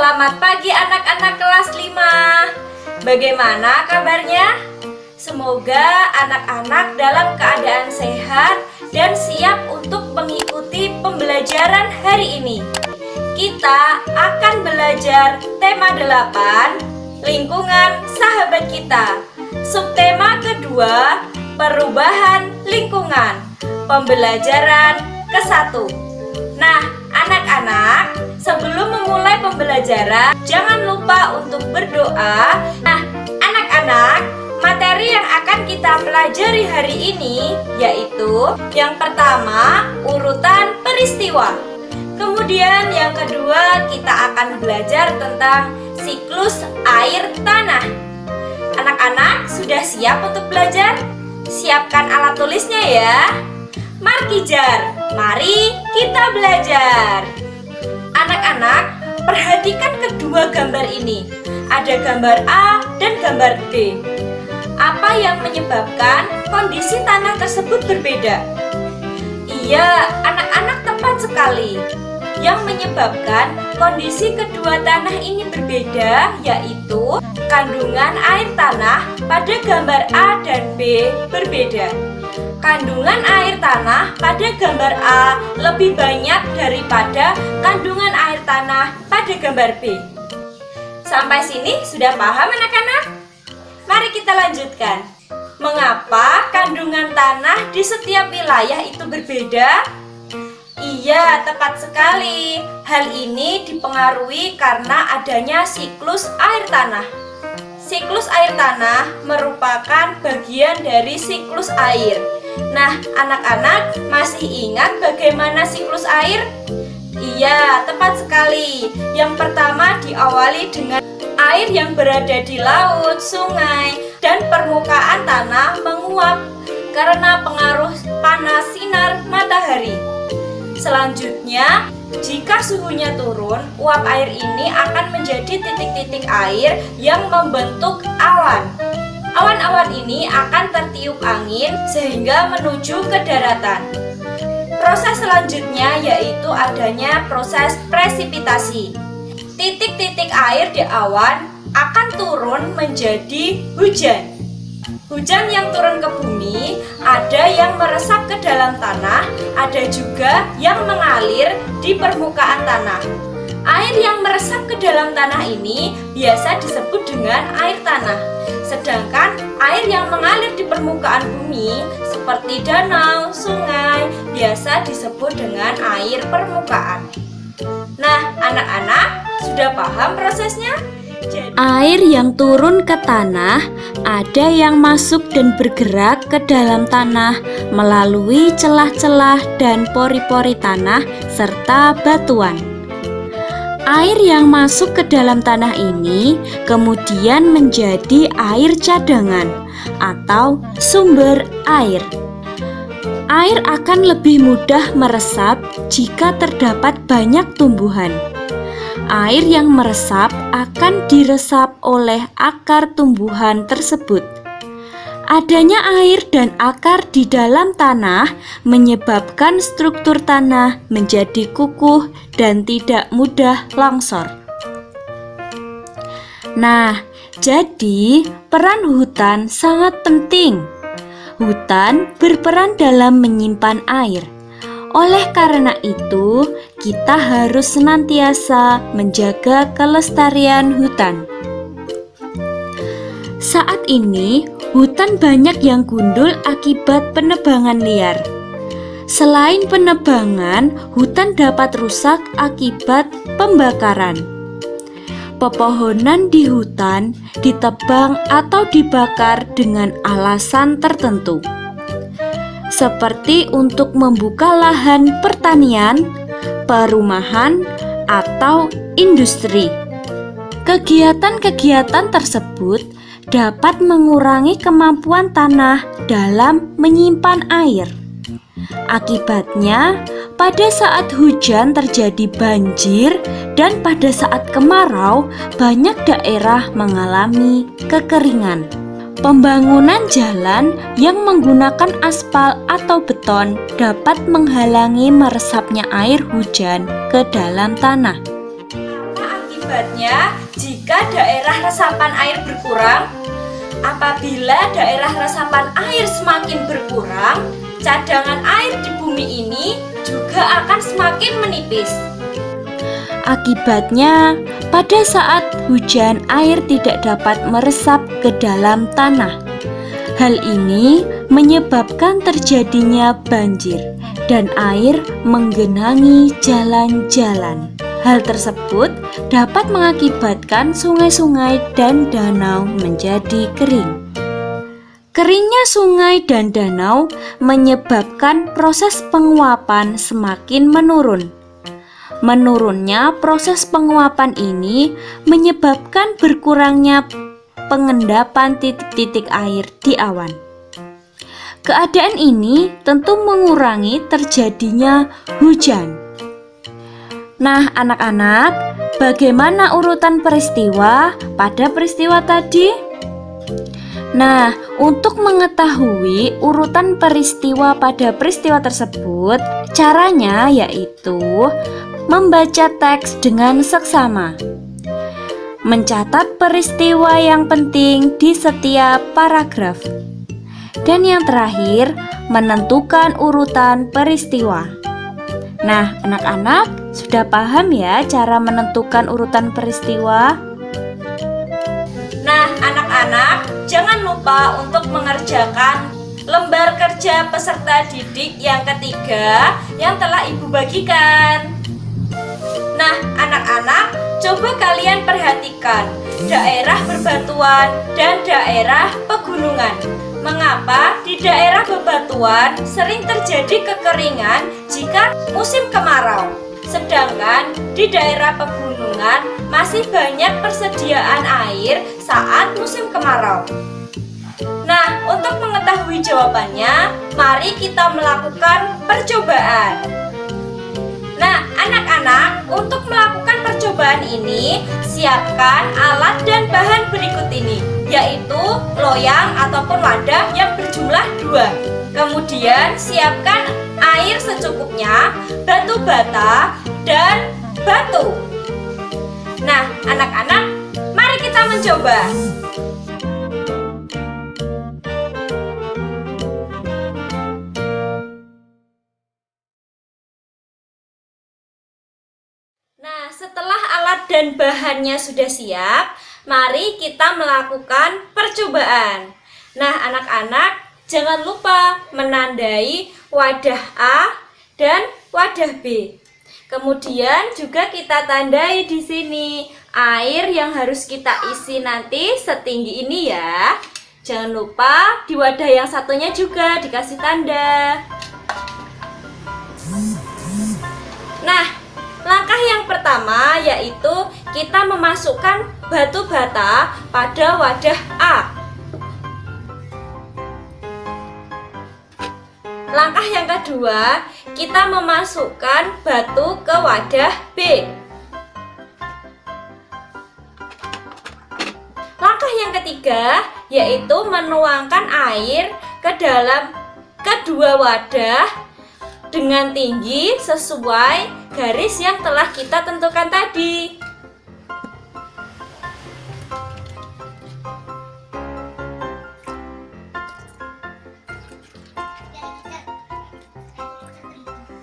Selamat pagi anak-anak kelas 5. Bagaimana kabarnya? Semoga anak-anak dalam keadaan sehat dan siap untuk mengikuti pembelajaran hari ini. Kita akan belajar tema 8, lingkungan sahabat kita. Subtema kedua, perubahan lingkungan. Pembelajaran ke-1. Nah, anak-anak, sebelum memulai pembelajaran, jangan lupa untuk berdoa. Nah, anak-anak, materi yang akan kita pelajari hari ini yaitu yang pertama, urutan peristiwa. Kemudian yang kedua, kita akan belajar tentang siklus air tanah. Anak-anak, sudah siap untuk belajar? Siapkan alat tulisnya ya. Markijar, mari kita belajar. Anak-anak, perhatikan kedua gambar ini. Ada gambar A dan gambar B. Apa yang menyebabkan kondisi tanah tersebut berbeda? Iya, anak-anak tepat sekali. Yang menyebabkan kondisi kedua tanah ini berbeda yaitu kandungan air tanah pada gambar A dan B berbeda. Kandungan air tanah pada gambar A lebih banyak daripada kandungan air tanah pada gambar B. Sampai sini sudah paham anak-anak? Mari kita lanjutkan. Mengapa kandungan tanah di setiap wilayah itu berbeda? Iya, tepat sekali. Hal ini dipengaruhi karena adanya siklus air tanah. Siklus air tanah merupakan bagian dari siklus air. Nah, anak-anak masih ingat bagaimana siklus air? Iya, tepat sekali. Yang pertama diawali dengan air yang berada di laut, sungai, dan permukaan tanah menguap karena pengaruh panas sinar matahari. Selanjutnya, jika suhunya turun, uap air ini akan menjadi titik-titik air yang membentuk awan. Awan-awan ini akan tertiup angin sehingga menuju ke daratan. Proses selanjutnya yaitu adanya proses presipitasi. Titik-titik air di awan akan turun menjadi hujan. Hujan yang turun ke bumi, ada yang meresap ke dalam tanah, ada juga yang mengalir di permukaan tanah. Air yang meresap ke dalam tanah ini biasa disebut dengan air tanah. Sedangkan air yang mengalir di permukaan bumi seperti danau, sungai biasa disebut dengan air permukaan. Nah, anak-anak sudah paham prosesnya? Air yang turun ke tanah ada yang masuk dan bergerak ke dalam tanah melalui celah-celah dan pori-pori tanah serta batuan. Air yang masuk ke dalam tanah ini kemudian menjadi air cadangan atau sumber air. Air akan lebih mudah meresap jika terdapat banyak tumbuhan. Air yang meresap akan diresap oleh akar tumbuhan tersebut. Adanya air dan akar di dalam tanah menyebabkan struktur tanah menjadi kukuh dan tidak mudah longsor. Nah, jadi peran hutan sangat penting. Hutan berperan dalam menyimpan air. Oleh karena itu, kita harus senantiasa menjaga kelestarian hutan. Saat ini, hutan banyak yang gundul akibat penebangan liar. Selain penebangan, hutan dapat rusak akibat pembakaran. Pepohonan di hutan ditebang atau dibakar dengan alasan tertentu, seperti untuk membuka lahan pertanian, perumahan, atau industri. Kegiatan-kegiatan tersebut dapat mengurangi kemampuan tanah dalam menyimpan air. Akibatnya, pada saat hujan terjadi banjir dan pada saat kemarau, banyak daerah mengalami kekeringan. Pembangunan jalan yang menggunakan aspal atau beton dapat menghalangi meresapnya air hujan ke dalam tanah. Apa akibatnya jika daerah resapan air berkurang? Apabila daerah resapan air semakin berkurang, cadangan air di bumi ini juga akan semakin menipis. Akibatnya, pada saat hujan air tidak dapat meresap ke dalam tanah. Hal ini menyebabkan terjadinya banjir dan air menggenangi jalan-jalan. Hal tersebut dapat mengakibatkan sungai-sungai dan danau menjadi kering. Keringnya sungai dan danau menyebabkan proses penguapan semakin menurun. Menurunnya proses penguapan ini menyebabkan berkurangnya pengendapan titik-titik air di awan. Keadaan ini tentu mengurangi terjadinya hujan. Nah, anak-anak, bagaimana urutan peristiwa pada peristiwa tadi? Nah, untuk mengetahui urutan peristiwa pada peristiwa tersebut, caranya yaitu membaca teks dengan seksama, mencatat peristiwa yang penting di setiap paragraf, dan yang terakhir, menentukan urutan peristiwa. Nah, anak-anak sudah paham ya cara menentukan urutan peristiwa? Nah, anak-anak, jangan lupa untuk mengerjakan lembar kerja peserta didik yang ketiga yang telah Ibu bagikan. Nah, anak-anak, coba kalian perhatikan daerah berbatuan dan daerah pegunungan. Mengapa di daerah bebatuan sering terjadi kekeringan jika musim kemarau, sedangkan di daerah pegunungan masih banyak persediaan air saat musim kemarau? Nah, untuk mengetahui jawabannya, mari kita melakukan percobaan. Nah, anak-anak, untuk melakukan percobaan ini, siapkan alat dan bahan berikut ini, yaitu loyang ataupun wadah yang berjumlah 2. Kemudian siapkan air secukupnya, batu bata, dan batu. Nah, anak-anak, mari kita mencoba. Nah, setelah alat dan bahannya sudah siap, mari kita melakukan percobaan. Nah, anak-anak, jangan lupa menandai wadah A dan wadah B. Kemudian juga kita tandai di sini air yang harus kita isi nanti setinggi ini ya. Jangan lupa di wadah yang satunya juga dikasih tanda. Nah, langkah yang pertama yaitu kita memasukkan batu bata pada wadah A. Langkah yang kedua, kita memasukkan batu ke wadah B. Langkah yang ketiga yaitu menuangkan air ke dalam kedua wadah dengan tinggi sesuai garis yang telah kita tentukan tadi.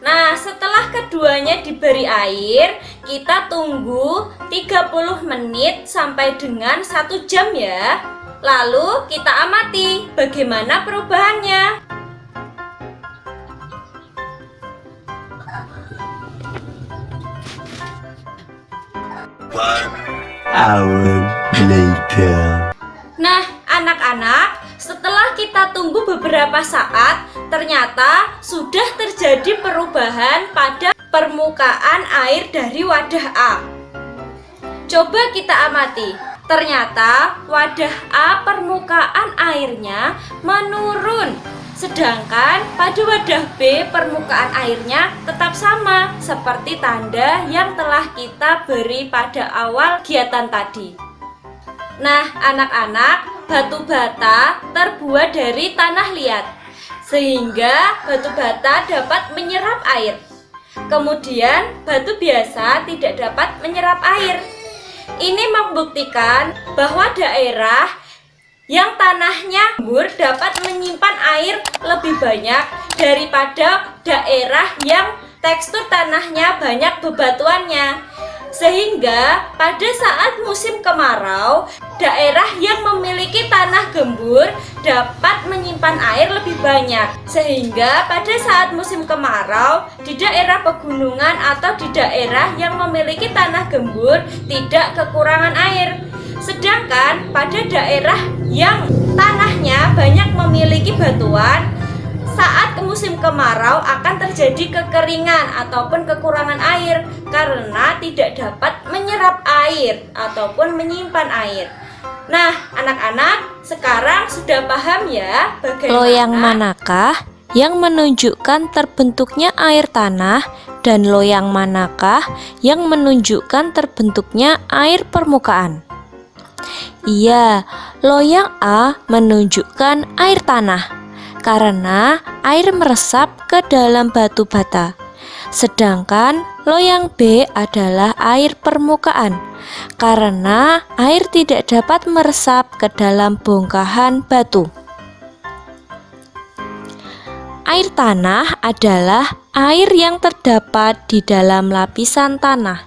Nah, setelah keduanya diberi air, kita tunggu 30 menit sampai dengan 1 jam ya. Lalu kita amati bagaimana perubahannya. 1 hour later. Nah, anak-anak, setelah kita tunggu beberapa saat, ternyata sudah terjadi perubahan pada permukaan air dari wadah A. Coba kita amati. Ternyata wadah A permukaan airnya menurun, sedangkan pada wadah B permukaan airnya tetap sama seperti tanda yang telah kita beri pada awal kegiatan tadi. Nah, anak-anak, batu bata terbuat dari tanah liat, sehingga batu bata dapat menyerap air. Kemudian, batu biasa tidak dapat menyerap air. Ini membuktikan bahwa daerah yang tanahnya gembur dapat menyimpan air lebih banyak daripada daerah yang tekstur tanahnya banyak bebatuannya. Sehingga pada saat musim kemarau, daerah yang memiliki tanah gembur dapat menyimpan air lebih banyak. Sehingga pada saat musim kemarau, di daerah pegunungan atau di daerah yang memiliki tanah gembur tidak kekurangan air. Sedangkan pada daerah yang tanahnya banyak memiliki batuan, saat musim kemarau akan terjadi kekeringan ataupun kekurangan air karena tidak dapat menyerap air ataupun menyimpan air. Nah, anak-anak sekarang sudah paham ya bagaimana Loyang manakah yang menunjukkan terbentuknya air tanah dan loyang manakah yang menunjukkan terbentuknya air permukaan? Iya, loyang A menunjukkan air tanah karena air meresap ke dalam batu bata. Sedangkan loyang B adalah air permukaan karena air tidak dapat meresap ke dalam bongkahan batu. Air tanah adalah air yang terdapat di dalam lapisan tanah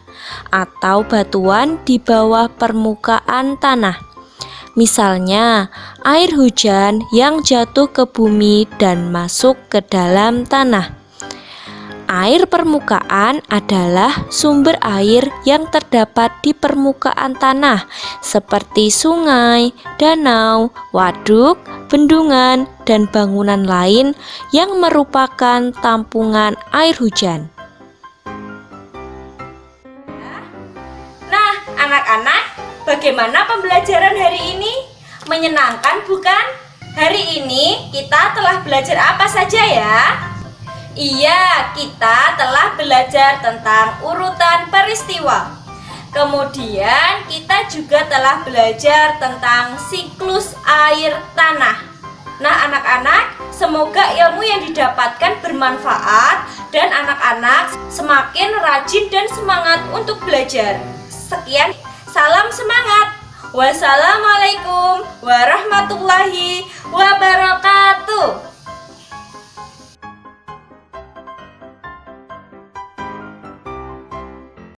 atau batuan di bawah permukaan tanah. Misalnya, air hujan yang jatuh ke bumi dan masuk ke dalam tanah. Air permukaan adalah sumber air yang terdapat di permukaan tanah, seperti sungai, danau, waduk, bendungan, dan bangunan lain yang merupakan tampungan air hujan. Nah, anak-anak, bagaimana pembelajaran hari ini? Menyenangkan bukan? Hari ini kita telah belajar apa saja ya? Iya, kita telah belajar tentang urutan peristiwa. Kemudian kita juga telah belajar tentang siklus air tanah. Nah, anak-anak, semoga ilmu yang didapatkan bermanfaat dan anak-anak semakin rajin dan semangat untuk belajar. Sekian, salam semangat. Wassalamualaikum warahmatullahi wabarakatuh.